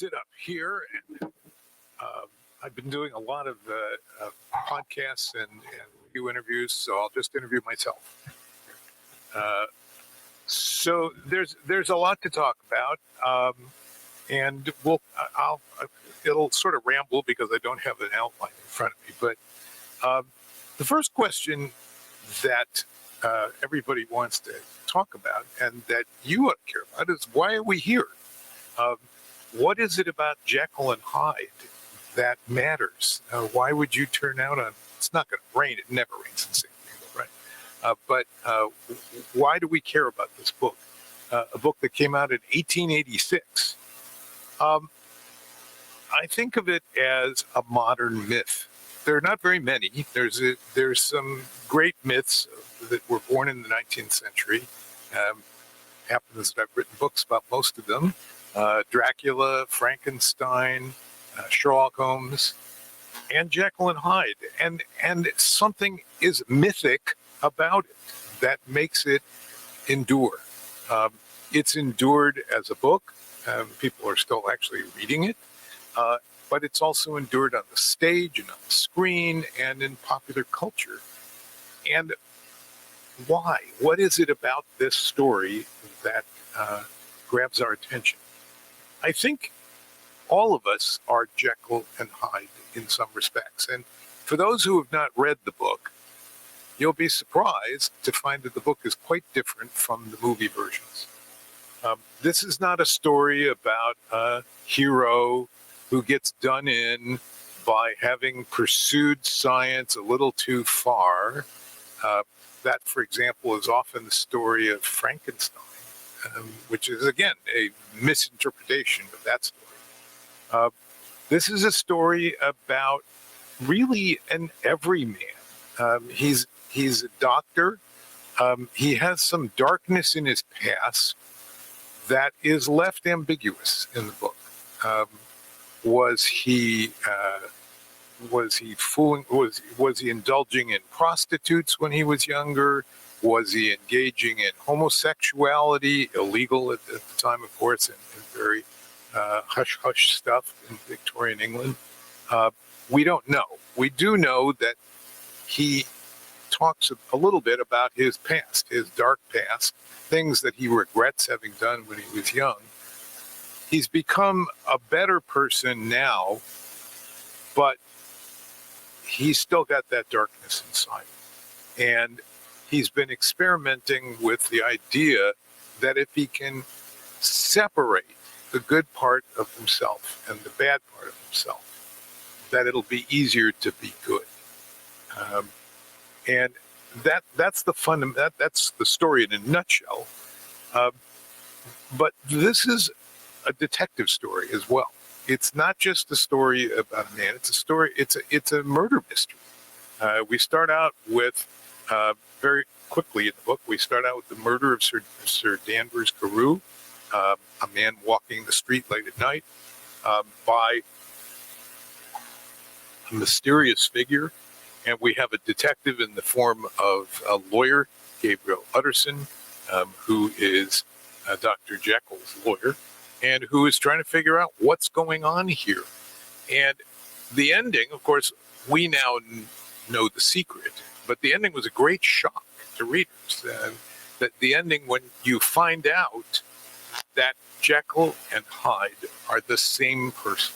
sit up here, and I've been doing a lot of podcasts and review interviews, so I'll just interview myself. So there's a lot to talk about, and it'll sort of ramble because I don't have an outline in front of me. But the first question that everybody wants to talk about, and that you ought to care about, is why are we here? What is it about Jekyll and Hyde that matters? Why would you turn out on? It's not going to rain. It never rains in San Diego, right? But why do we care about this book? A book that came out in 1886. I think of it as a modern myth. There are not very many. There's some great myths that were born in the 19th century. Happens that I've written books about most of them. Dracula, Frankenstein, Sherlock Holmes, and Jekyll and Hyde. And something is mythic about it that makes it endure. It's endured as a book. People are still actually reading it. But it's also endured on the stage and on the screen and in popular culture. And why? What is it about this story that grabs our attention? I think all of us are Jekyll and Hyde in some respects. And for those who have not read the book, you'll be surprised to find that the book is quite different from the movie versions. This is not a story about a hero who gets done in by having pursued science a little too far. That, for example, is often the story of Frankenstein, which is, again, a misinterpretation of that story. This is a story about really an everyman. He's a doctor. He has some darkness in his past that is left ambiguous in the book. Was he indulging in prostitutes when he was younger? Was he engaging in homosexuality, illegal at the time, of course, and very hush-hush stuff in Victorian England? We don't know. We do know that he talks a little bit about his past, his dark past, things that he regrets having done when he was young. He's become a better person now, but he's still got that darkness inside. And he's been experimenting with the idea that if he can separate the good part of himself and the bad part of himself, that it'll be easier to be good. And that's the story in a nutshell. But this is a detective story as well. It's not just a story about a man. It's a story. It's a murder mystery. We start out with very quickly in the book. We start out with the murder of Sir Danvers Carew, a man walking the street late at night, by a mysterious figure, and we have a detective in the form of a lawyer, Gabriel Utterson, who is Dr. Jekyll's lawyer, and who is trying to figure out what's going on here. And the ending, of course, we now know the secret, but the ending was a great shock to readers. That the ending, when you find out that Jekyll and Hyde are the same person.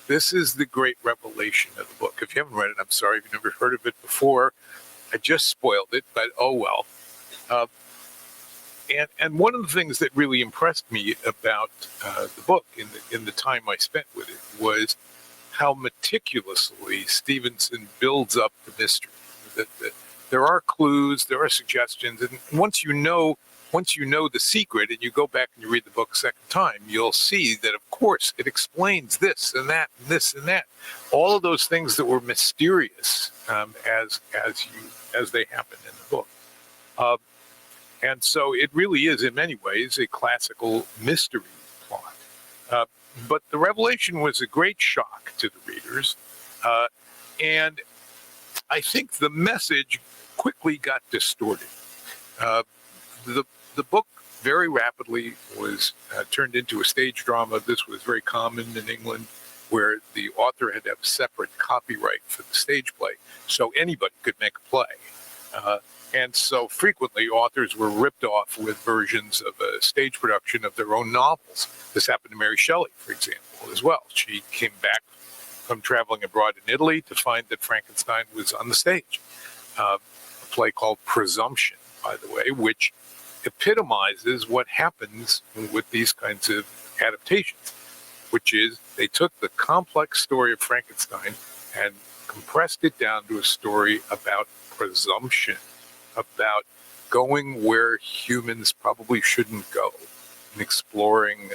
This is the great revelation of the book. If you haven't read it, I'm sorry if you've never heard of it before. I just spoiled it, but oh well. And one of the things that really impressed me about the book in the time I spent with it was how meticulously Stevenson builds up the mystery. That there are clues, there are suggestions, and once you know the secret and you go back and you read the book a second time, you'll see that, of course, it explains this and that and this and that. All of those things that were mysterious as they happen in the book. And so it really is, in many ways, a classical mystery plot. But the revelation was a great shock to the readers. And I think the message quickly got distorted. the book very rapidly was turned into a stage drama. This was very common in England, where the author had to have separate copyright for the stage play, so anybody could make a play. And so frequently authors were ripped off with versions of a stage production of their own novels. This happened to Mary Shelley, for example, as well. She came back from traveling abroad in Italy to find that Frankenstein was on the stage. A play called Presumption, by the way, which epitomizes what happens with these kinds of adaptations, which is they took the complex story of Frankenstein and compressed it down to a story about presumption, about going where humans probably shouldn't go, and exploring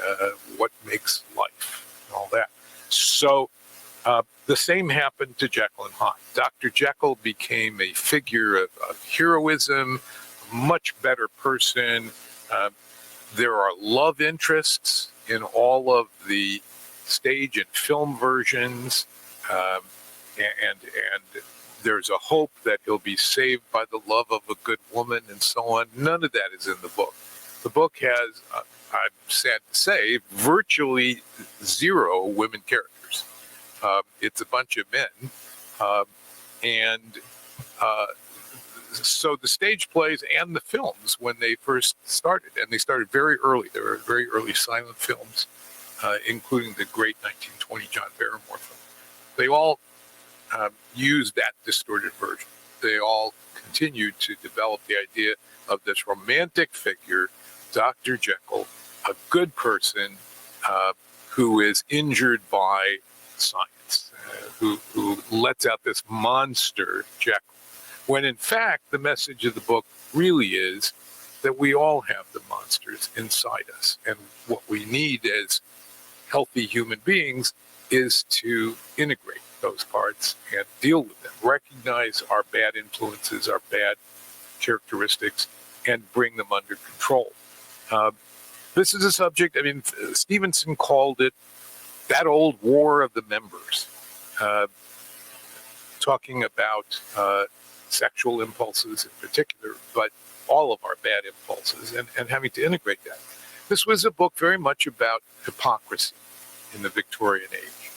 what makes life and all that. So the same happened to Jekyll and Hyde. Dr. Jekyll became a figure of heroism, a much better person. There are love interests in all of the stage and film versions, and there's a hope that he'll be saved by the love of a good woman and so on. None of that is in the book. The book has, I'm sad to say, virtually zero women characters. It's a bunch of men. So the stage plays and the films, when they first started, and they started very early, there were very early silent films, including the great 1920 John Barrymore film. They all used that distorted version. They all continued to develop the idea of this romantic figure, Dr. Jekyll, a good person who is injured by science, who lets out this monster Jekyll. When in fact, the message of the book really is that we all have the monsters inside us. And what we need as healthy human beings is to integrate those parts and deal with them, recognize our bad influences, our bad characteristics, and bring them under control. This is a subject, I mean, Stevenson called it that old war of the members, talking about sexual impulses in particular, but all of our bad impulses, and having to integrate that. This was a book very much about hypocrisy in the Victorian age,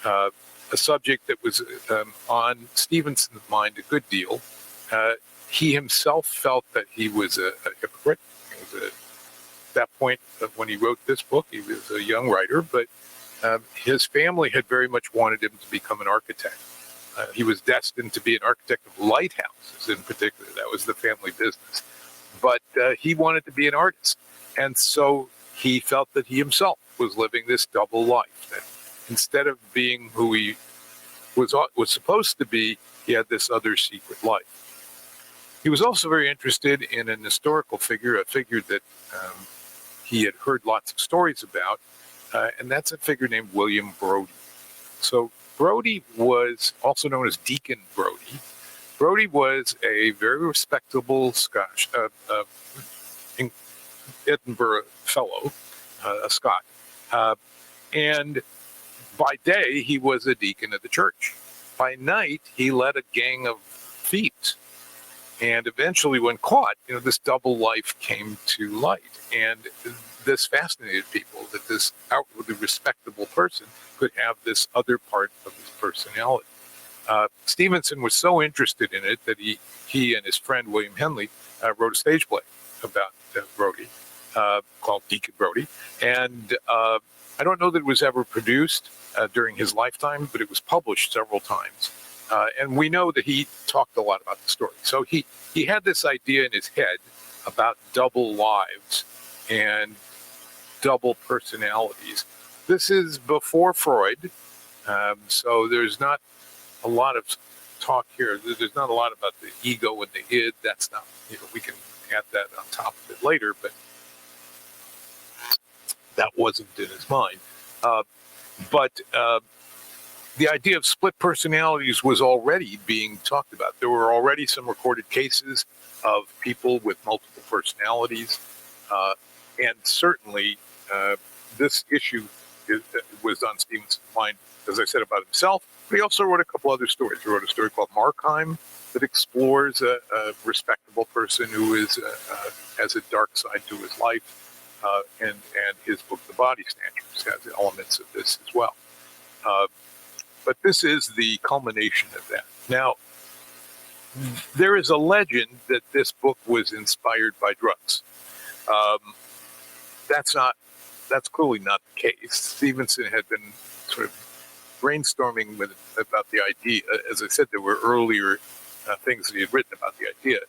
a subject that was on Stevenson's mind a good deal. He himself felt that he was a hypocrite. He was at that point when he wrote this book, he was a young writer, but his family had very much wanted him to become an architect. He was destined to be an architect of lighthouses in particular. That was the family business. But he wanted to be an artist. And so he felt that he himself was living this double life, that instead of being who he was supposed to be, he had this other secret life. He was also very interested in an historical figure, a figure that he had heard lots of stories about, and that's a figure named William Brodie. So Brodie was also known as Deacon Brodie. Brodie was a very respectable Scotch, Edinburgh fellow, a Scot. And by day, he was a deacon of the church. By night, he led a gang of thieves. And eventually, when caught, this double life came to light. And this fascinated people, that this outwardly respectable person could have this other part of his personality. Stevenson was so interested in it that he and his friend William Henley wrote a stage play about Brodie called Deacon Brodie. And I don't know that it was ever produced during his lifetime, but it was published several times. And we know that he talked a lot about the story. So he had this idea in his head about double lives and double personalities. This is before Freud, so there's not a lot of talk here. There's not a lot about the ego and the id. That's not, we can add that on top of it later, but that wasn't in his mind. But the idea of split personalities was already being talked about. There were already some recorded cases of people with multiple personalities, and certainly this issue was on Stevenson's mind, as I said, about himself, but he also wrote a couple other stories. He wrote a story called Markheim that explores a respectable person who is has a dark side to his life, and his book, The Body Snatchers, has elements of this as well. But this is the culmination of that. Now, there is a legend that this book was inspired by drugs. That's clearly not the case. Stevenson had been sort of brainstorming about the idea. As I said, there were earlier things that he had written about the idea,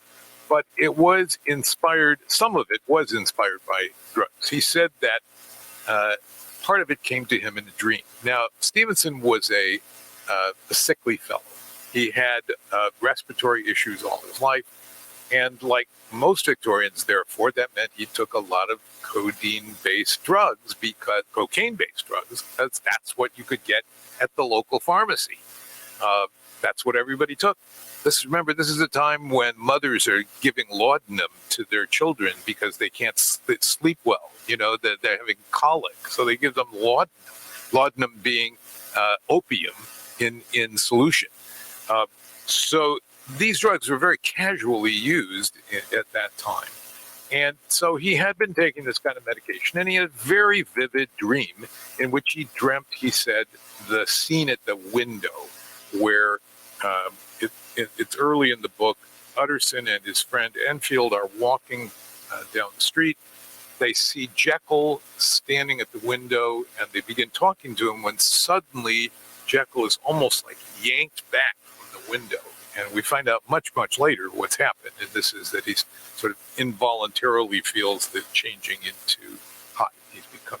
but it was inspired. Some of it was inspired by drugs. He said that part of it came to him in a dream. Now, Stevenson was a sickly fellow. He had respiratory issues all his life, and like most Victorians, therefore, that meant he took a lot of cocaine-based drugs, because that's what you could get at the local pharmacy. That's what everybody took. Remember, this is a time when mothers are giving laudanum to their children because they can't sleep well. They're having colic, so they give them laudanum. Laudanum being opium in solution. So these drugs were very casually used at that time. And so he had been taking this kind of medication, and he had a very vivid dream in which he dreamt, he said, the scene at the window where it's early in the book. Utterson and his friend Enfield are walking down the street. They see Jekyll standing at the window, and they begin talking to him when suddenly Jekyll is almost like yanked back from the window. And we find out much, much later what's happened. And this is that he's sort of involuntarily feels the changing into height.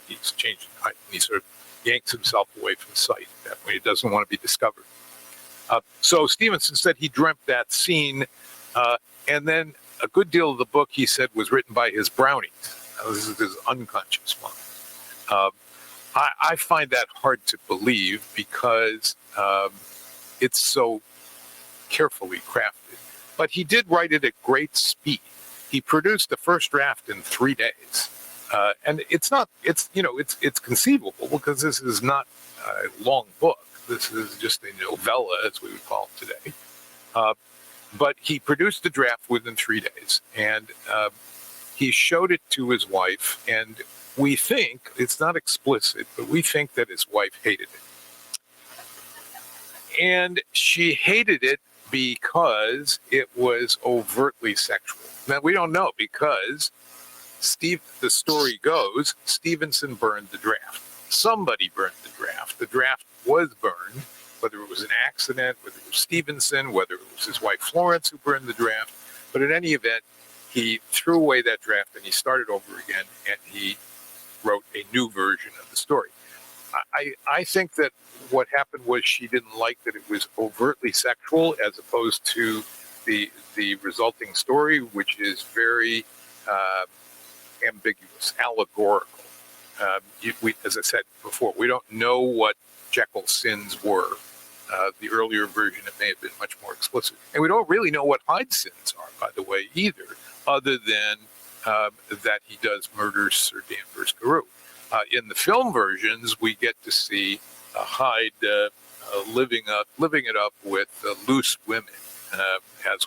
He's changing height. And he sort of yanks himself away from sight that way. He doesn't want to be discovered. So Stevenson said he dreamt that scene. And then a good deal of the book, he said, was written by his brownies. This is his unconscious mind. I find that hard to believe because it's so carefully crafted. But he did write it at great speed. He produced the first draft in 3 days. And it's conceivable because this is not a long book. This is just a novella, as we would call it today. But he produced the draft within 3 days, and he showed it to his wife, and we think, it's not explicit, but we think that his wife hated it. And she hated it because it was overtly sexual. Now, we don't know because the story goes, Stevenson burned the draft. Somebody burned the draft. The draft was burned, whether it was an accident, whether it was Stevenson, whether it was his wife Florence who burned the draft. But in any event, he threw away that draft and he started over again, and he wrote a new version of the story. I think that what happened was she didn't like that it was overtly sexual as opposed to the resulting story, which is very ambiguous, allegorical. As I said before, we don't know what Jekyll's sins were. The earlier version, it may have been much more explicit. And we don't really know what Hyde's sins are, by the way, either, other than that he does murder Sir Danvers Carew. In the film versions, we get to see Hyde living it up with loose women, as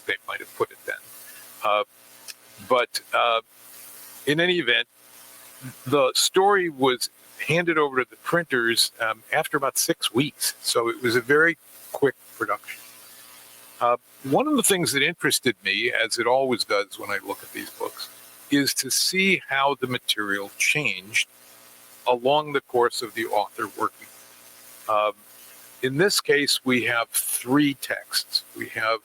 they might have put it then. But in any event, the story was handed over to the printers after about 6 weeks. So it was a very quick production. One of the things that interested me, as it always does when I look at these books, is to see how the material changed along the course of the author working. In this case, we have 3 texts. We have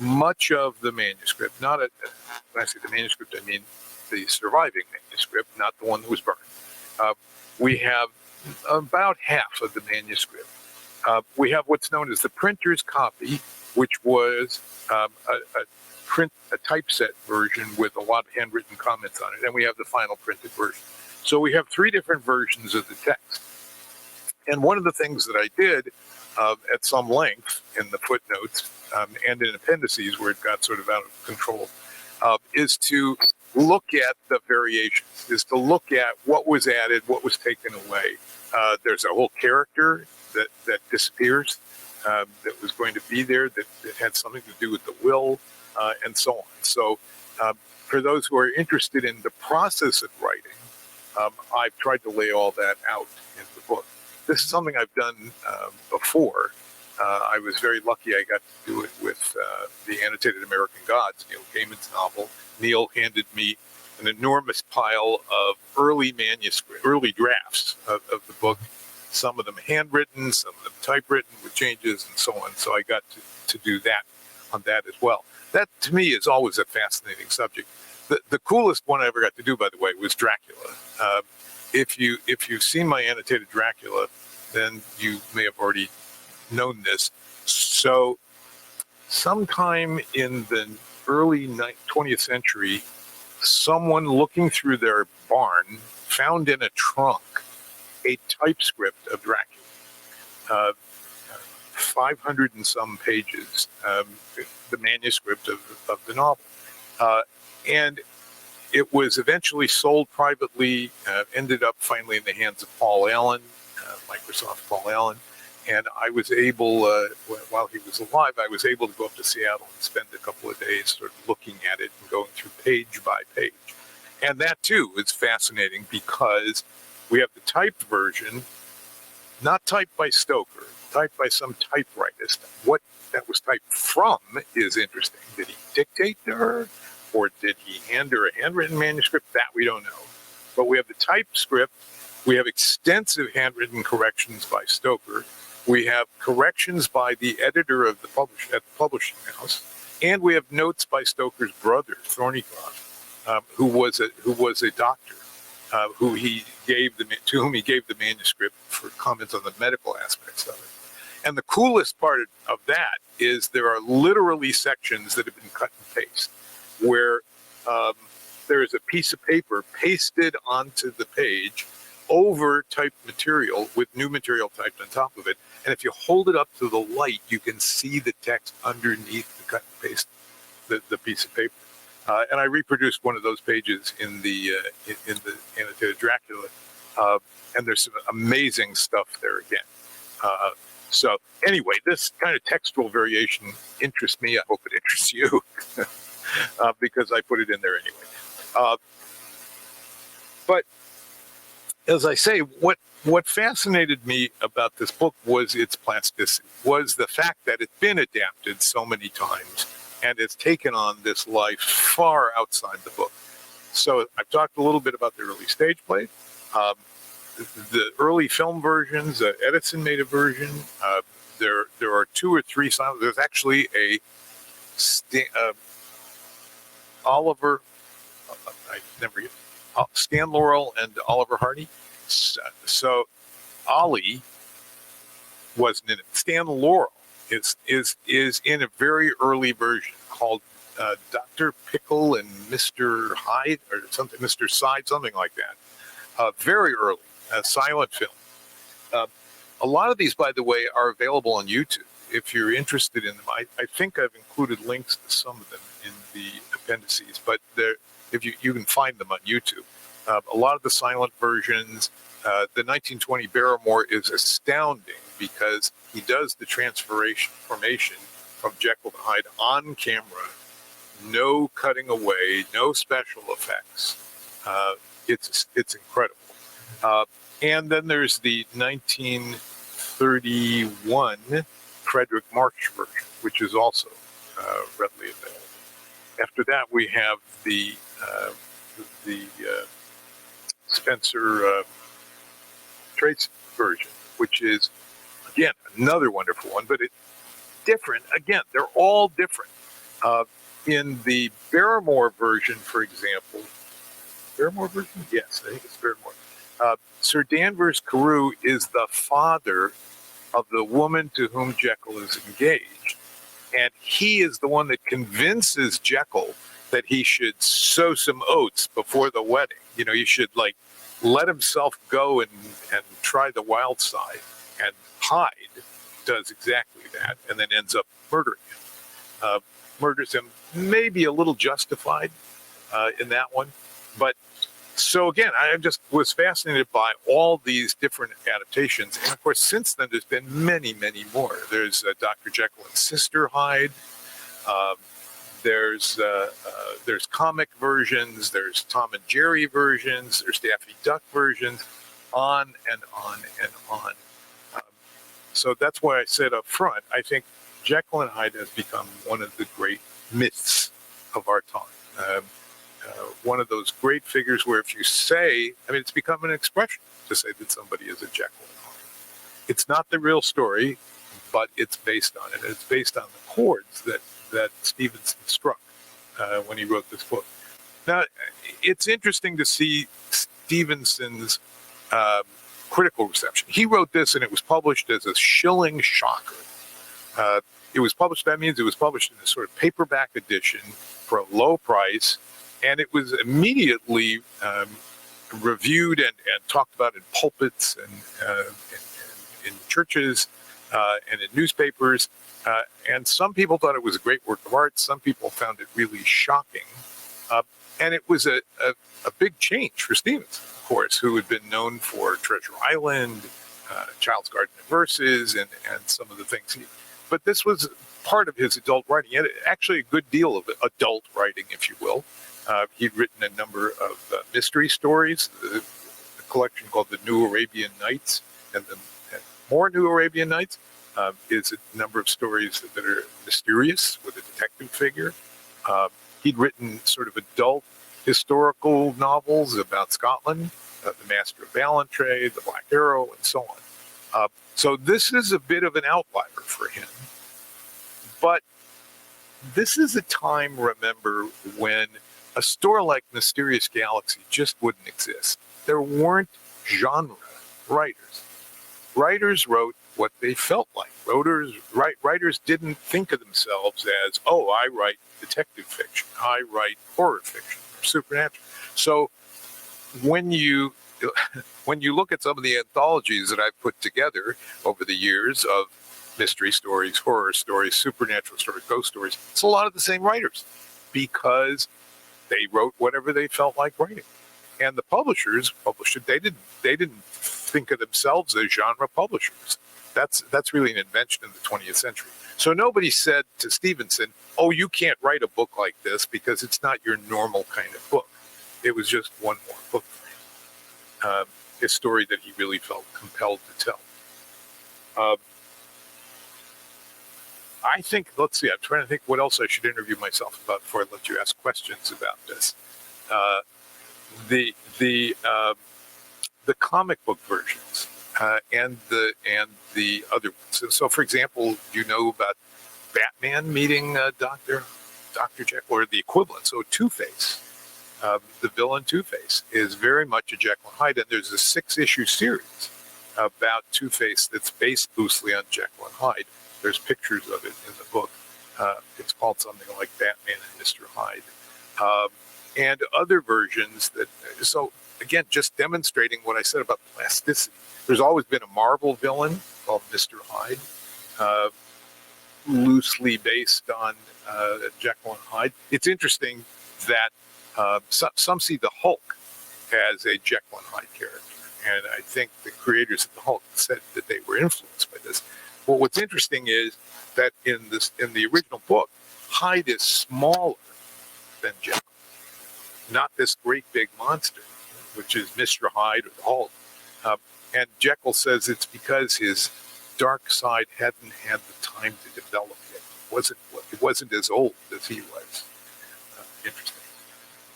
much of the manuscript, when I say the manuscript, I mean the surviving manuscript, not the one that was burned. We have about half of the manuscript. We have what's known as the printer's copy, which was a typeset version with a lot of handwritten comments on it, and we have the final printed version. So we have 3 different versions of the text. And one of the things that I did at some length in the footnotes and in appendices where it got sort of out of control is to look at the variations, is to look at what was added, what was taken away. There's a whole character that disappears that was going to be there that had something to do with the will. and so on. So for those who are interested in the process of writing, I've tried to lay all that out in the book. This is something I've done before. I was very lucky I got to do it with the Annotated American Gods, Neil Gaiman's novel. Neil handed me an enormous pile of early drafts of the book, some of them handwritten, some of them typewritten with changes and so on. So I got to do that on that as well. That to me is always a fascinating subject. The coolest one I ever got to do, by the way, was Dracula. If you've seen my annotated Dracula, then you may have already known this. So sometime in the early 20th century, someone looking through their barn found in a trunk a typescript of Dracula, 500 and some pages, the manuscript of the novel. And it was eventually sold privately, ended up finally in the hands of Paul Allen, Microsoft Paul Allen. And I was able, while he was alive, I was able to go up to Seattle and spend a couple of days sort of looking at it and going through page by page. And that too is fascinating because we have the typed version, not typed by Stoker, typed by some typewritist. What that was typed from is interesting. Did he dictate to her, or did he hand her a handwritten manuscript? That we don't know. But we have the typed script. We have extensive handwritten corrections by Stoker. We have corrections by the editor of the at the publishing house, and we have notes by Stoker's brother, Thornycroft, who was a doctor, to whom he gave the manuscript for comments on the medical aspects of it. And the coolest part of that is there are literally sections that have been cut and paste, where there is a piece of paper pasted onto the page over typed material with new material typed on top of it. And if you hold it up to the light, you can see the text underneath the cut and paste, the piece of paper. And I reproduced one of those pages in the Annotated Dracula. And there's some amazing stuff there again. So anyway, this kind of textual variation interests me. I hope it interests you because I put it in there anyway. But as I say, what fascinated me about this book was its plasticity, was the fact that it's been adapted so many times and it's taken on this life far outside the book. So I've talked a little bit about the early stage play, the early film versions. Edison made a version. There are 2 or 3 silent. There's actually a Oliver. I never get Stan Laurel and Oliver Hardy. So Ollie wasn't in it. Stan Laurel is in a very early version called Dr. Pickle and Mr. Hyde or something, Mr. Side, something like that. Very early, a silent film. A lot of these, by the way, are available on YouTube if you're interested in them. I think I've included links to some of them in the appendices, but if you can find them on YouTube. A lot of the silent versions, the 1920 Barrymore is astounding because he does the transformation from Jekyll to Hyde on camera, no cutting away, no special effects. It's incredible. And then there's the 1931 Frederick March version, which is also readily available. After that, we have the Spencer Tracy version, which is, again, another wonderful one, but it's different. Again, they're all different. In the Barrymore version, for example, Barrymore version? Yes, I think it's Barrymore. Sir Danvers Carew is the father of the woman to whom Jekyll is engaged. And he is the one that convinces Jekyll that he should sow some oats before the wedding. You know, you should let himself go and try the wild side. And Hyde does exactly that and then ends up murdering him. Murders him, maybe a little justified in that one. But so again, I just was fascinated by all these different adaptations. And of course, since then, there's been many, many more. There's Dr. Jekyll and Sister Hyde. There's comic versions, there's Tom and Jerry versions, there's Daffy Duck versions, on and on and on. So that's why I said up front, I think Jekyll and Hyde has become one of the great myths of our time. One of those great figures where if you say, I mean, it's become an expression to say that somebody is a Jekyll and Hyde. It's not the real story, but it's based on it. It's based on the chords that Stevenson struck when he wrote this book. Now, it's interesting to see Stevenson's critical reception. He wrote this and it was published as a shilling shocker. It was published, that means it was published in a sort of paperback edition for a low price, and it was immediately reviewed and talked about in pulpits and in churches and in newspapers. And some people thought it was a great work of art. Some people found it really shocking. And it was a big change for Stevenson, of course, who had been known for Treasure Island, Child's Garden of Verses, and some of the things but this was part of his adult writing. He had actually a good deal of adult writing, if you will. He'd written a number of mystery stories, a collection called The New Arabian Nights, and more New Arabian Nights is a number of stories that are mysterious with a detective figure. He'd written sort of adult historical novels about Scotland, The Master of Ballantrae, The Black Arrow, and so on. So this is a bit of an outlier for him. But this is a time, remember, when a store like Mysterious Galaxy just wouldn't exist. There weren't genre writers. Writers wrote what they felt like. Writers didn't think of themselves as, oh, I write detective fiction, I write horror fiction, or supernatural. So when you look at some of the anthologies that I've put together over the years of mystery stories, horror stories, supernatural stories, ghost stories, it's a lot of the same writers because they wrote whatever they felt like writing. And the publishers published it. They didn't think of themselves as genre publishers. That's really an invention in the 20th century. So nobody said to Stevenson, oh, you can't write a book like this because it's not your normal kind of book. It was just one more book for him. A story that he really felt compelled to tell. I think, let's see, I'm trying to think what else I should interview myself about before I let you ask questions about this. The comic book versions and the other ones. So, for example, do you know about Batman meeting Dr. Jekyll, or the equivalent? So Two-Face, the villain Two-Face, is very much a Jekyll and Hyde, and there's a 6-issue series about Two-Face that's based loosely on Jekyll and Hyde. There's pictures of it in the book. It's called something like Batman and Mr. Hyde. And other versions that, so again, just demonstrating what I said about plasticity. There's always been a Marvel villain called Mr. Hyde, loosely based on Jekyll and Hyde. It's interesting that some see the Hulk as a Jekyll and Hyde character. And I think the creators of the Hulk said that they were influenced by this. Well, what's interesting is that in the original book, Hyde is smaller than Jekyll. Not this great big monster, which is Mr. Hyde or the Hulk. And Jekyll says it's because his dark side hadn't had the time to develop yet. It wasn't as old as he was. Interesting.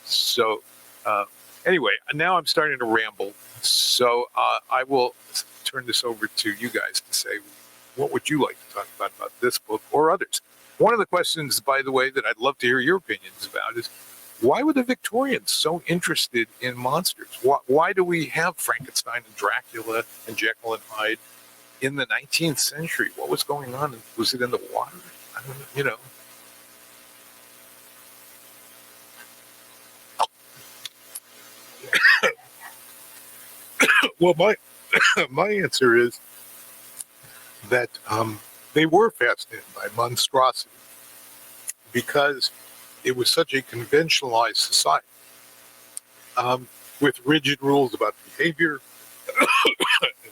So anyway, now I'm starting to ramble. So I will turn this over to you guys to say, what would you like to talk about this book or others? One of the questions, by the way, that I'd love to hear your opinions about is, why were the Victorians so interested in monsters? Why do we have Frankenstein and Dracula and Jekyll and Hyde in the 19th century? What was going on? Was it in the water? I don't know, you know. Well, my answer is that they were fascinated by monstrosity because it was such a conventionalized society with rigid rules about behavior and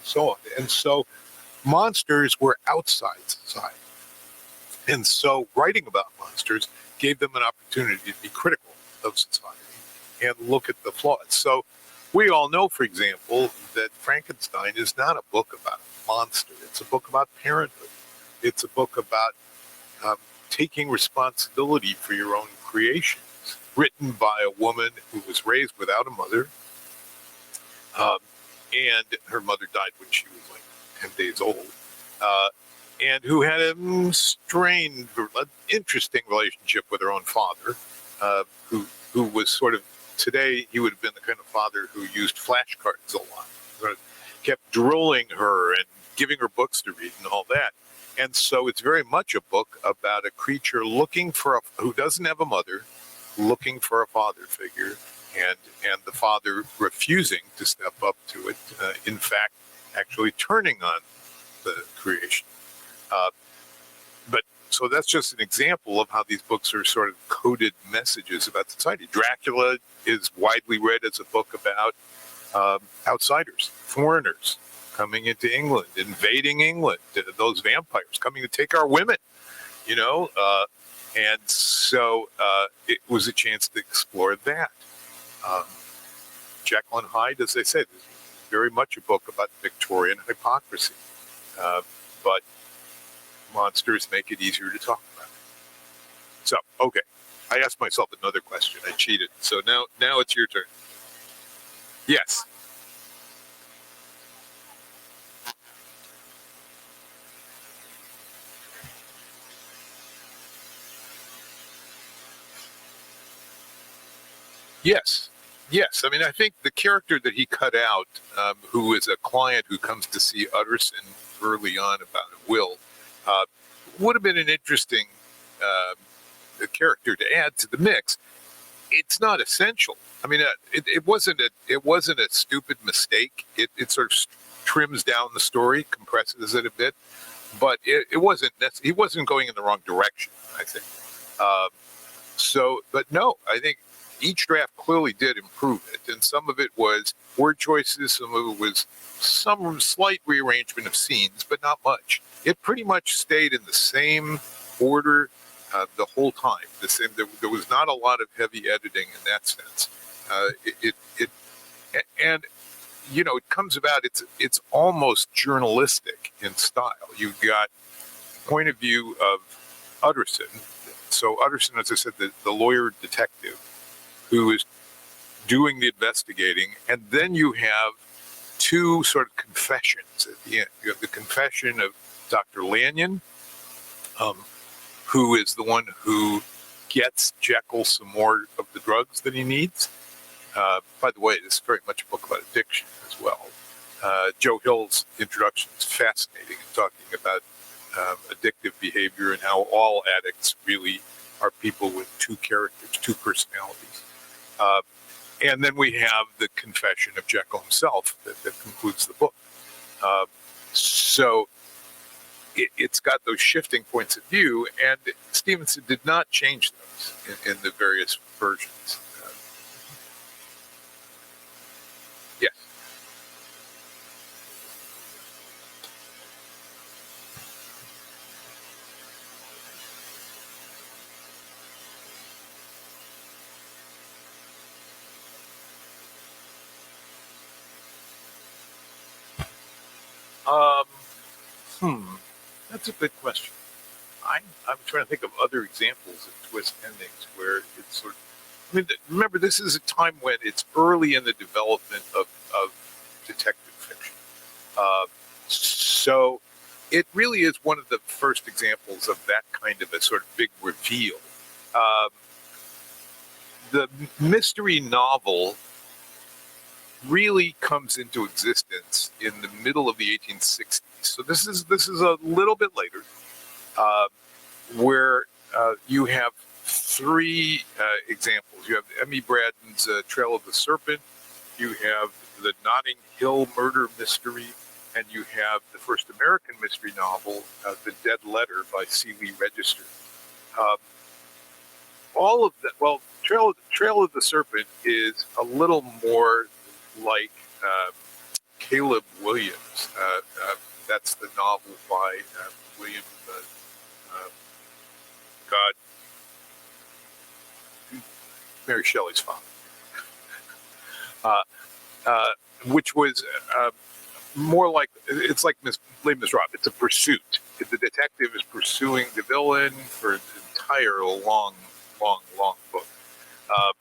so on. And so monsters were outside society. And so writing about monsters gave them an opportunity to be critical of society and look at the flaws. So we all know, for example, that Frankenstein is not a book about a monster. It's a book about parenthood. It's a book about taking responsibility for your own creations, written by a woman who was raised without a mother, and her mother died when she was like 10 days old, and who had a strained, interesting relationship with her own father, who was sort of, today he would have been the kind of father who used flashcards a lot, sort of kept drooling her and giving her books to read and all that. And so it's very much a book about a creature looking for who doesn't have a mother, looking for a father figure, and the father refusing to step up to it. In fact, actually turning on the creation. But so that's just an example of how these books are sort of coded messages about society. Dracula is widely read as a book about outsiders, foreigners coming into England, invading England, those vampires coming to take our women, you know, and so it was a chance to explore that. Jekyll and Hyde, as I said, is very much a book about Victorian hypocrisy, but monsters make it easier to talk about. So, okay, I asked myself another question. I cheated. So now it's your turn. Yes. Yes. Yes. I mean, I think the character that he cut out, who is a client who comes to see Utterson early on about a will, would have been an interesting character to add to the mix. It's not essential. I mean, it wasn't a stupid mistake. It sort of trims down the story, compresses it a bit, but it wasn't. He wasn't going in the wrong direction, I think. But no, I think each draft clearly did improve it, and some of it was word choices, some of it was some slight rearrangement of scenes, but not much. It pretty much stayed in the same order the whole time. The same. There was not a lot of heavy editing in that sense. And you know, it comes about. It's almost journalistic in style. You've got point of view of Utterson. So Utterson, as I said, the lawyer detective who is doing the investigating, and then you have two sort of confessions at the end. You have the confession of Dr. Lanyon, who is the one who gets Jekyll some more of the drugs that he needs. By the way, it's very much a book about addiction as well. Joe Hill's introduction is fascinating in talking about addictive behavior and how all addicts really are people with two characters, two personalities. And then we have the confession of Jekyll himself that concludes the book. So it's got those shifting points of view, and Stevenson did not change those in the various versions. Yes. That's a good question. I'm trying to think of other examples of twist endings where it's sort of. I mean, remember, this is a time when it's early in the development of detective fiction. So it really is one of the first examples of that kind of a sort of big reveal. The mystery novel really comes into existence in the middle of the 1860s. So this is a little bit later, where you have three examples. You have Emmy Braden's Trail of the Serpent, you have the Notting Hill murder mystery, and you have the first American mystery novel, The Dead Letter by Seeley Register. All of that, well, Trail of the Serpent is a little more like Caleb Williams. That's the novel by William, God, Mary Shelley's father, uh, uh, which was more like, it's like Les Miserables. It's a pursuit. The detective is pursuing the villain for an entire long book. Uh,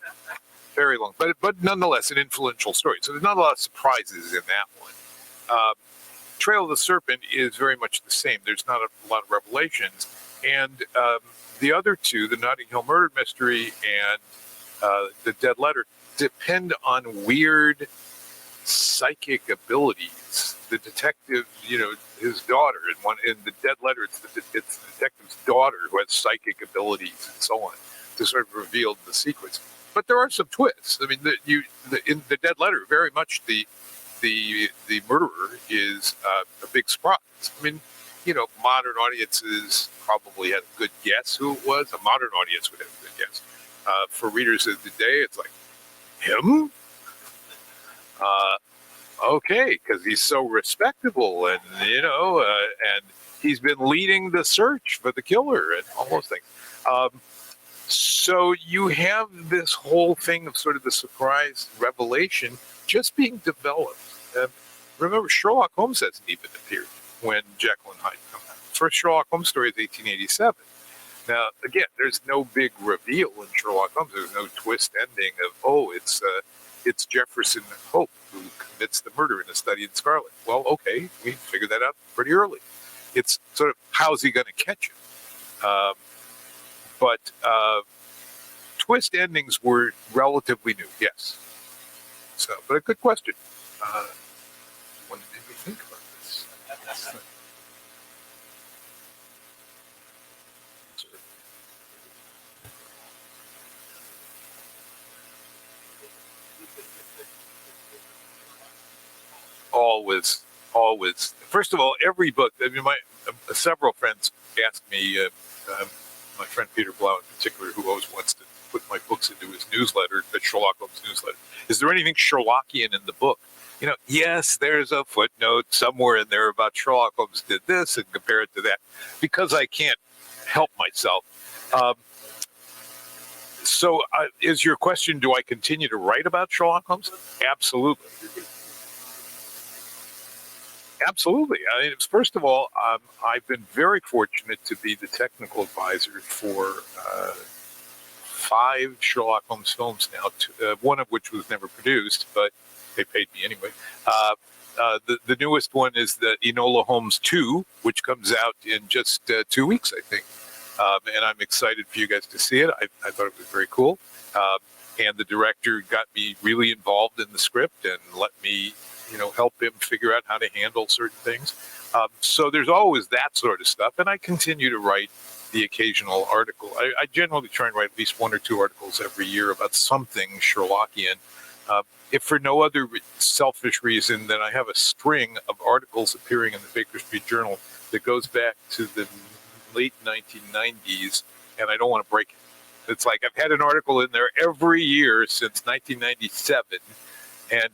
Very long, but nonetheless an influential story. So there's not a lot of surprises in that one. Trail of the Serpent is very much the same. There's not a lot of revelations. And the other two, the Notting Hill Murder Mystery and the Dead Letter, depend on weird psychic abilities. The detective, his daughter, in the Dead Letter, it's the detective's daughter who has psychic abilities and so on to sort of reveal the secrets. But there are some twists. I mean, in the Dead Letter, very much the murderer is a big surprise. I mean, modern audiences probably had a good guess who it was. A modern audience would have a good guess. For readers of the day, it's like, him? Okay, because he's so respectable, and and he's been leading the search for the killer and all those things. So you have this whole thing of sort of the surprise revelation just being developed. Remember, Sherlock Holmes hasn't even appeared when Jekyll and Hyde come out. First Sherlock Holmes story is 1887. Now, again, there's no big reveal in Sherlock Holmes. There's no twist ending of, it's Jefferson Hope who commits the murder in A Study in Scarlet. Well, okay, we figured that out pretty early. It's sort of, how's he going to catch him? But twist endings were relatively new, yes. So, but a good question. What made me think about this? Always. First of all, every book. I mean, several friends asked me. My friend Peter Blau, in particular, who always wants to put my books into his newsletter, the Sherlock Holmes newsletter. Is there anything Sherlockian in the book? Yes, there's a footnote somewhere in there about Sherlock Holmes did this and compare it to that, because I can't help myself. So is your question, do I continue to write about Sherlock Holmes? Absolutely. Absolutely. I mean, first of all, I've been very fortunate to be the technical advisor for 5 Sherlock Holmes films now, one of which was never produced, but they paid me anyway. The newest one is the Enola Holmes 2, which comes out in just 2 weeks, I think. And I'm excited for you guys to see it. I thought it was very cool. And the director got me really involved in the script and let me help him figure out how to handle certain things. So there's always that sort of stuff. And I continue to write the occasional article. I generally try and write at least 1 or 2 articles every year about something Sherlockian. If for no other selfish reason than I have a string of articles appearing in the Baker Street Journal that goes back to the late 1990s, and I don't want to break it. It's like I've had an article in there every year since 1997. And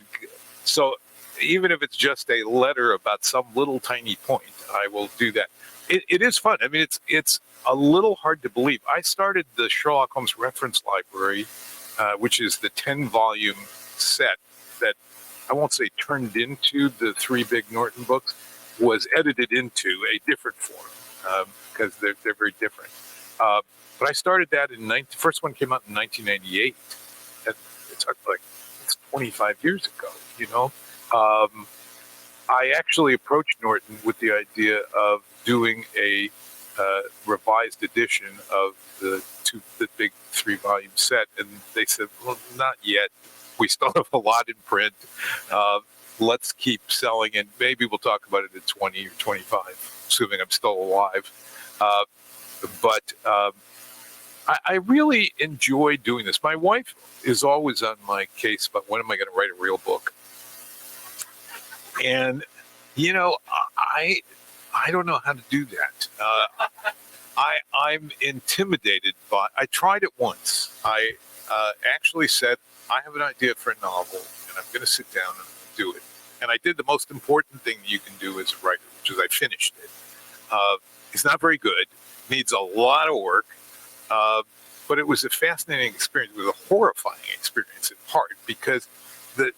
so even if it's just a letter about some little tiny point, I will do that. It is fun. I mean, it's a little hard to believe. I started the Sherlock Holmes Reference Library, which is the 10-volume set that I won't say turned into the 3 big Norton books, was edited into a different form because they're very different. But I started that first one came out in 1998. And it's 25 years ago, I actually approached Norton with the idea of doing a revised edition of the big 3-volume set, and they said, "Well, not yet. We still have a lot in print. Let's keep selling, and maybe we'll talk about it at 20 or 25, assuming I'm still alive." But I really enjoy doing this. My wife is always on my case about when am I going to write a real book. And, I don't know how to do that. I'm intimidated by, I tried it once. I actually said, I have an idea for a novel, and I'm going to sit down and do it. And I did the most important thing you can do as a writer, which is I finished it. It's not very good, needs a lot of work. but it was a fascinating experience. It was a horrifying experience in part because that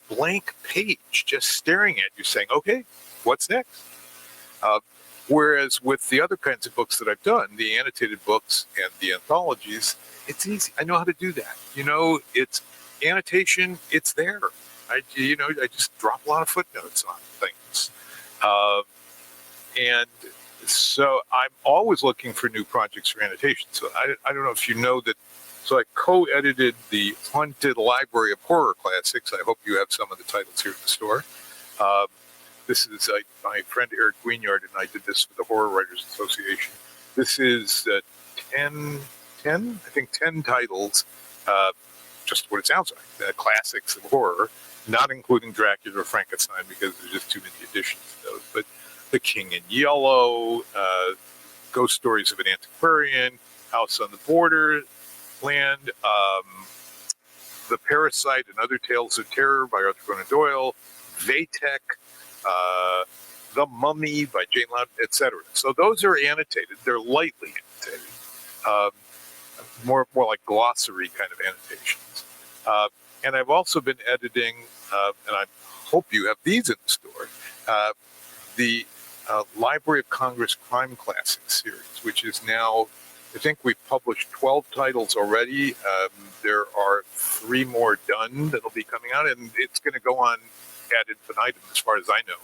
blank page just staring at you saying, okay, what's next? Whereas with the other kinds of books that I've done, the annotated books and the anthologies, it's easy. I know how to do that. It's annotation, it's there. I just drop a lot of footnotes on things. And so I'm always looking for new projects for annotation. So I don't know if you know that. So I co-edited the Haunted Library of Horror Classics. I hope you have some of the titles here at the store. This is my friend Eric Guignard and I did this for the Horror Writers Association. This is 10 titles, just what it sounds like, classics of horror, not including Dracula or Frankenstein because there's just too many editions of those. But The King in Yellow, Ghost Stories of an Antiquarian, House on the Borderland, The Parasite and Other Tales of Terror by Arthur Conan Doyle, Vatek, The Mummy by Jane Loudon, etc. So those are annotated. They're lightly annotated, more like glossary kind of annotations. And I've also been editing, and I hope you have these in the store, the Library of Congress Crime Classics series, which is now, I think we've published 12 titles already. There are 3 more done that'll be coming out, and it's going to go on ad infinitum as far as I know.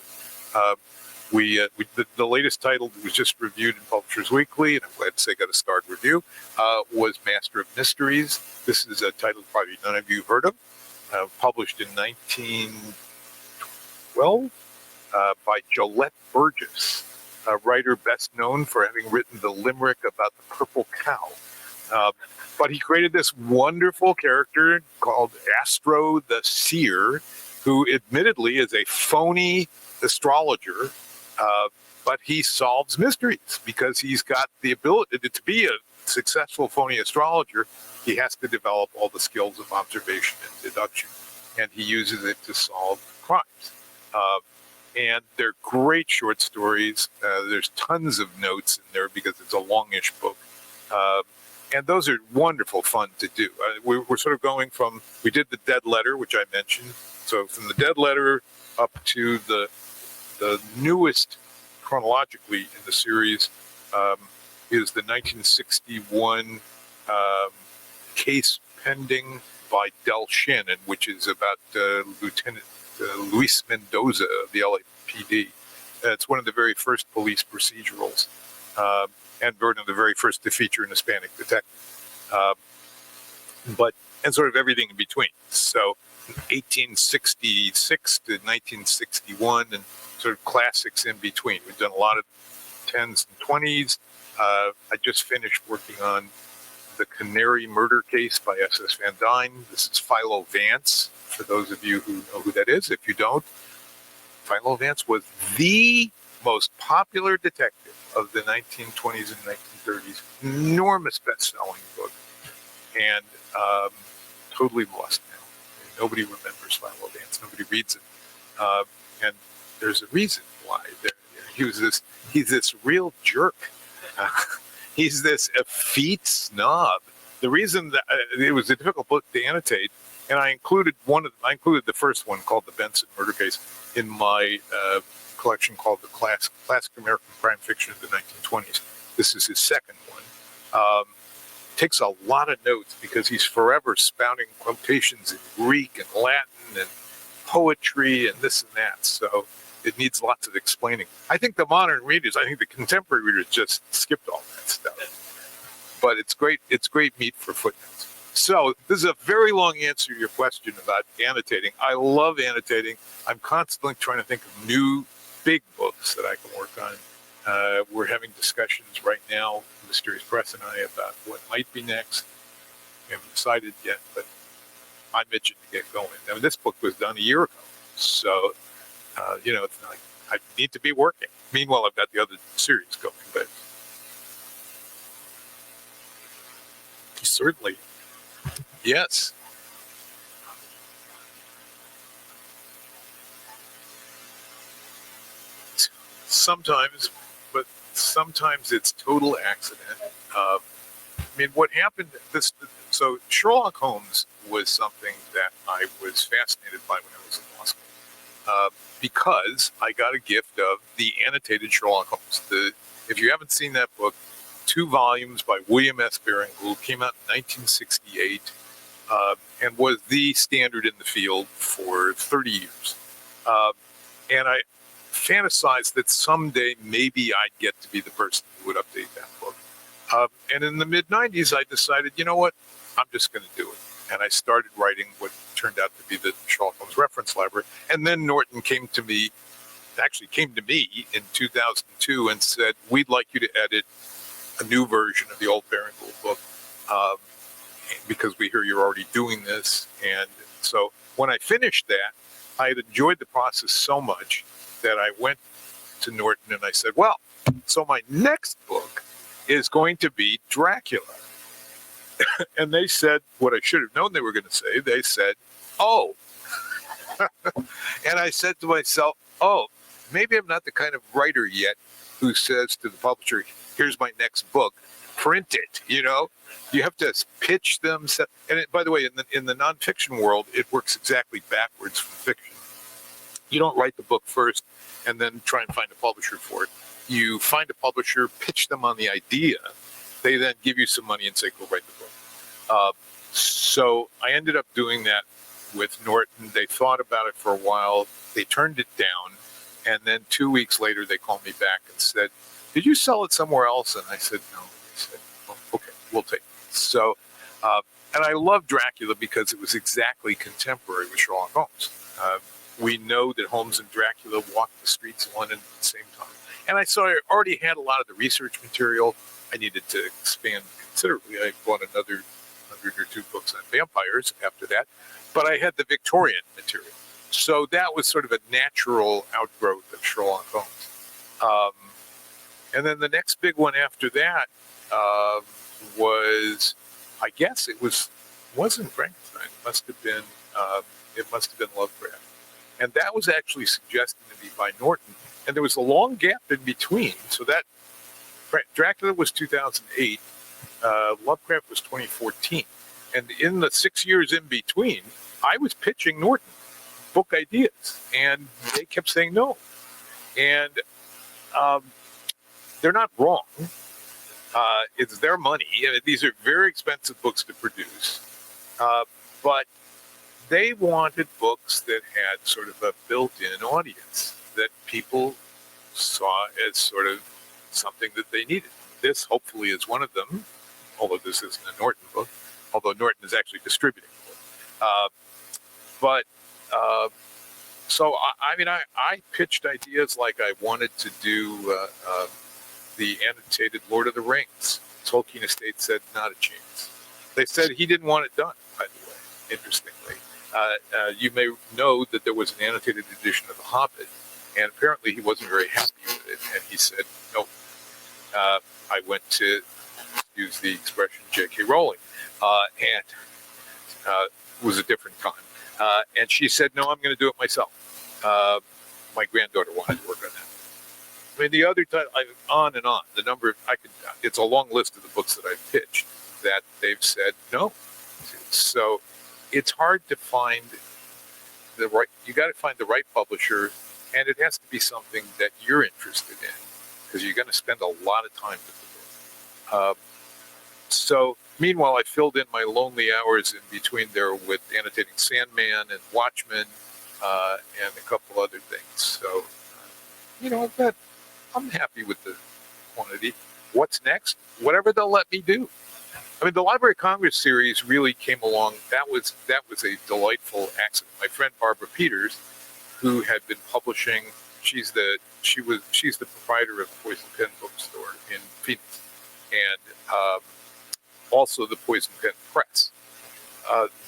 The latest title that was just reviewed in Publishers Weekly, and I'm glad to say got a starred review, was Master of Mysteries. This is a title probably none of you have heard of, published in 1912 by Jolette Burgess, a writer best known for having written the limerick about the purple cow. But he created this wonderful character called Astro the Seer, who admittedly is a phony astrologer, but he solves mysteries because he's got the ability to be a successful phony astrologer. He has to develop all the skills of observation and deduction, and he uses it to solve crimes. And they're great short stories. There's tons of notes in there because it's a longish book. And those are wonderful fun to do. We're sort of going from, we did the Dead Letter, which I mentioned. So from the Dead Letter up to the newest chronologically in the series is the 1961 case pending by Del Shannon, which is about Lieutenant Luis Mendoza of the LAPD. It's one of the very first police procedurals, and one of the very first to feature an Hispanic detective. And sort of everything in between. So 1866 to 1961 and sort of classics in between. We've done a lot of 10s and 20s. I just finished working on the Canary murder case by S.S. Van Dyne. This is Philo Vance, for those of you who know who that is. If you don't, Philo Vance was the most popular detective of the 1920s and 1930s. Enormous best-selling book. And totally lost now. Nobody remembers Philo Vance. Nobody reads it. And there's a reason why. He's this real jerk. He's this effete snob. The reason that it was a difficult book to annotate, and I included the first one called The Benson Murder Case in my collection called The Classic American Crime Fiction of the 1920s. This is his second one. Takes a lot of notes because he's forever spouting quotations in Greek and Latin and poetry and this and that. So it needs lots of explaining. I think the modern readers, I think the contemporary readers just skipped all that stuff. But it's great. It's great meat for footnotes. So this is a very long answer to your question about annotating. I love annotating. I'm constantly trying to think of new big books that I can work on. We're having discussions right now, Mysterious Press and I, about what might be next. We haven't decided yet, but I'm itching to get going. I mean, this book was done a year ago, so it's not like I need to be working. Meanwhile, I've got the other series going, but certainly, yes. Sometimes, but sometimes it's total accident. mean, what happened, so Sherlock Holmes was something that I was fascinated by when I was in law school, because I got a gift of the annotated Sherlock Holmes. If you haven't seen that book, 2 volumes by William S. Baring-Gould, came out in 1968, and was the standard in the field for 30 years. And I fantasized that someday maybe I'd get to be the person who would update that book. And in the mid-90s, I decided, you know what, I'm just going to do it. And I started writing what turned out to be the Sherlock Holmes Reference Library. And then Norton came to me in 2002 and said, we'd like you to edit a new version of the old Baring-Gould book, because we hear you're already doing this. And so when I finished that, I had enjoyed the process so much that I went to Norton and I said, well, so my next book is going to be Dracula. And they said what I should have known they were going to say. They said, oh. And I said to myself, oh, maybe I'm not the kind of writer yet who says to the publisher, here's my next book, print it. You have to pitch them. And by the way, in the nonfiction world, it works exactly backwards from fiction. You don't write the book first and then try and find a publisher for it. You find a publisher, pitch them on the idea. They then give you some money and say, go write the book. So I ended up doing that with Norton. They thought about it for a while. They turned it down. And then 2 weeks later, they called me back and said, did you sell it somewhere else? And I said, no. They said, oh, okay, we'll take it. So, and I love Dracula because it was exactly contemporary with Sherlock Holmes. We know that Holmes and Dracula walked the streets of London at the same time. And I already had a lot of the research material. I needed to expand considerably. I bought another 100 or 2 books on vampires after that. But I had the Victorian material. So that was sort of a natural outgrowth of Sherlock Holmes. And then the next big one after that was, I guess it wasn't Frankenstein. It must have been Lovecraft. And that was actually suggested to me by Norton. And there was a long gap in between. So that Dracula was 2008, Lovecraft was 2014. And in the 6 years in between, I was pitching Norton book ideas, and they kept saying no. And they're not wrong. It's their money. And these are very expensive books to produce. But they wanted books that had sort of a built-in audience that people saw as sort of something that they needed. This hopefully is one of them, although this isn't a Norton book, although Norton is actually distributing the book. So I pitched ideas like I wanted to do the annotated Lord of the Rings. Tolkien Estate said not a chance. They said he didn't want it done, by the way, interestingly. You may know that there was an annotated edition of The Hobbit, and apparently he wasn't very happy with it, and he said, no. I went to use the expression J.K. Rowling, and it was a different time. And she said, no, I'm going to do it myself. My granddaughter wanted to work on that. I mean, the other time, on and on, the number of, it's a long list of the books that I've pitched that they've said no. So it's hard to find you got to find the right publisher, and it has to be something that you're interested in, because you're going to spend a lot of time with the book. So meanwhile, I filled in my lonely hours in between there with annotating Sandman and Watchmen, and a couple other things. So, I'm happy with the quantity. What's next? Whatever they'll let me do. I mean, the Library of Congress series really came along. That was a delightful accident. My friend Barbara Peters, who had been publishing, she's the proprietor of the Poison Pen Bookstore in Phoenix, and also the Poison Pen Press.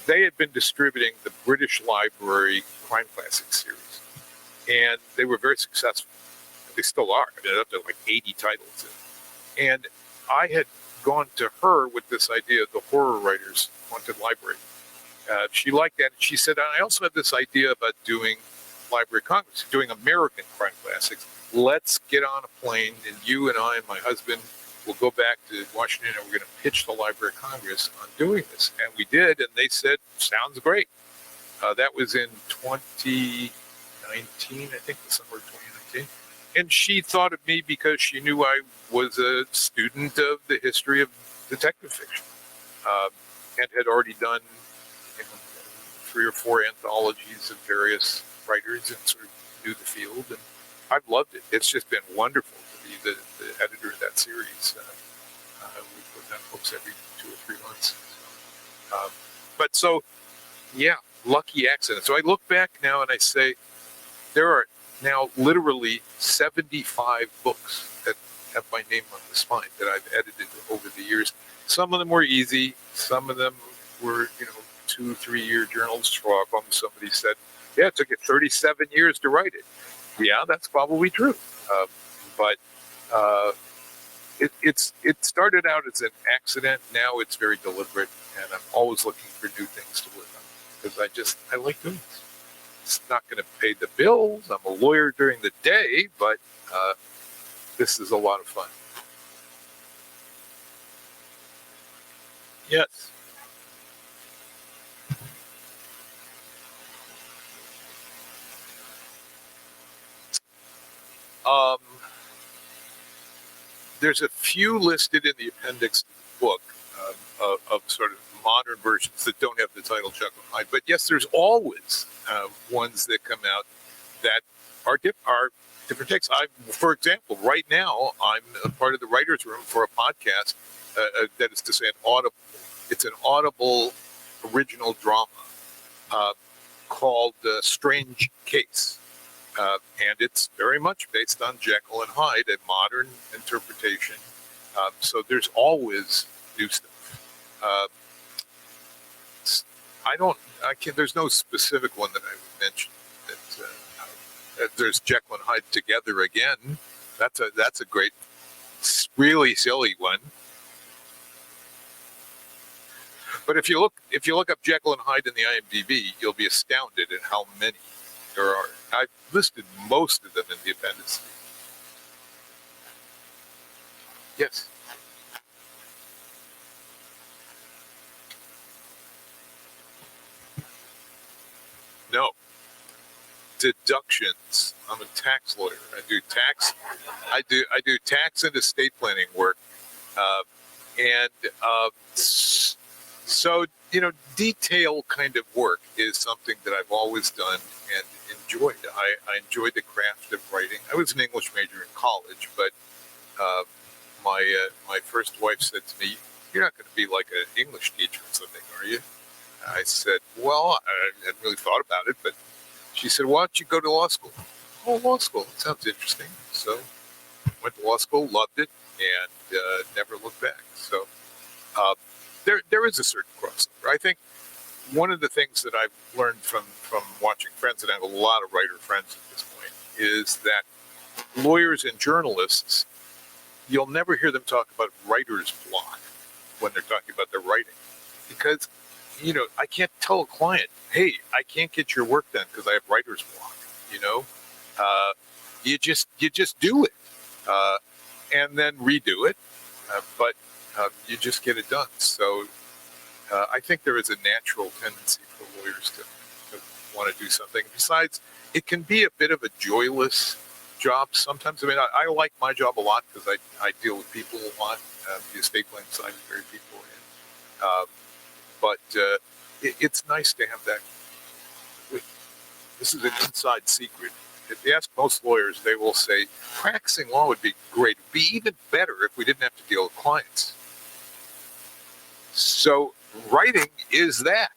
They had been distributing the British Library Crime Classics series, and they were very successful. They still are. They're up to like 80 titles. And I had gone to her with this idea of the Horror Writers Haunted Library. She liked that. And she said, I also have this idea about doing Library of Congress, doing American crime classics. Let's get on a plane, and you and I and my husband we'll go back to Washington and we're going to pitch the Library of Congress on doing this. And we did, and they said, sounds great. That was in 2019, I think, the summer of 2019. And she thought of me because she knew I was a student of the history of detective fiction, and had already done, you know, 3 or 4 anthologies of various writers and sort of knew the field. And I've loved it. It's just been wonderful to be the editor of that series. We put out books every 2 or 3 months. But so, yeah, lucky accident. So I look back now and I say, there are now literally 75 books that have my name on the spine that I've edited over the years. Some of them were easy. Some of them were, 2-3 year journals. For somebody said, yeah, it took you 37 years to write it. Yeah, that's probably true. But it started out as an accident. Now it's very deliberate, and I'm always looking for new things to work on because I like doing this. It's not going to pay the bills. I'm a lawyer during the day, but this is a lot of fun. Yes. There's a few listed in the appendix to the book of sort of modern versions that don't have the title Jekyll and Hyde. But yes, there's always ones that come out that are different takes. For example, right now, I'm a part of the writer's room for a podcast that is to say it's an audible original drama called Strange Case. And it's very much based on Jekyll and Hyde, a modern interpretation. So there's always new stuff. There's no specific one that I would mention. There's Jekyll and Hyde together again. That's a great, really silly one. But if you look up Jekyll and Hyde in the IMDb, you'll be astounded at how many there are. I've listed most of them in the appendix. Yes. No. Deductions. I'm a tax lawyer. I do tax and estate planning work, and so detail kind of work is something that I've always done and enjoyed. I enjoyed the craft of writing. I was an English major in college, but my first wife said to me, "You're not going to be like an English teacher or something, are you?" I said, "Well, I hadn't really thought about it," but she said, "Why don't you go to law school?" "Oh, law school, that sounds interesting." So went to law school, loved it, and never looked back. So there is a certain crossover. I think one of the things that I've learned from watching Friends, and I have a lot of writer friends at this point, is that lawyers and journalists, you'll never hear them talk about writer's block when they're talking about their writing. Because, I can't tell a client, hey, I can't get your work done because I have writer's block. You just do it and then redo it, but you just get it done. So I think there is a natural tendency for lawyers to want to do something. Besides, it can be a bit of a joyless job sometimes. I mean, I like my job a lot because I deal with people a lot. The estate planning side is very people oriented. But it's nice to have that. This is an inside secret. If you ask most lawyers, they will say, practicing law would be great. It would be even better if we didn't have to deal with clients. So writing is that.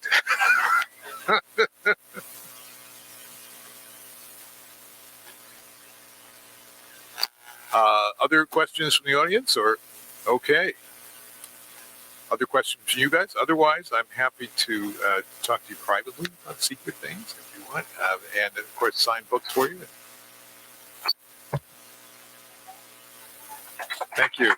Other questions from the audience, or okay? Other questions from you guys? Otherwise, I'm happy to talk to you privately about secret things if you want, and of course, sign books for you. Thank you.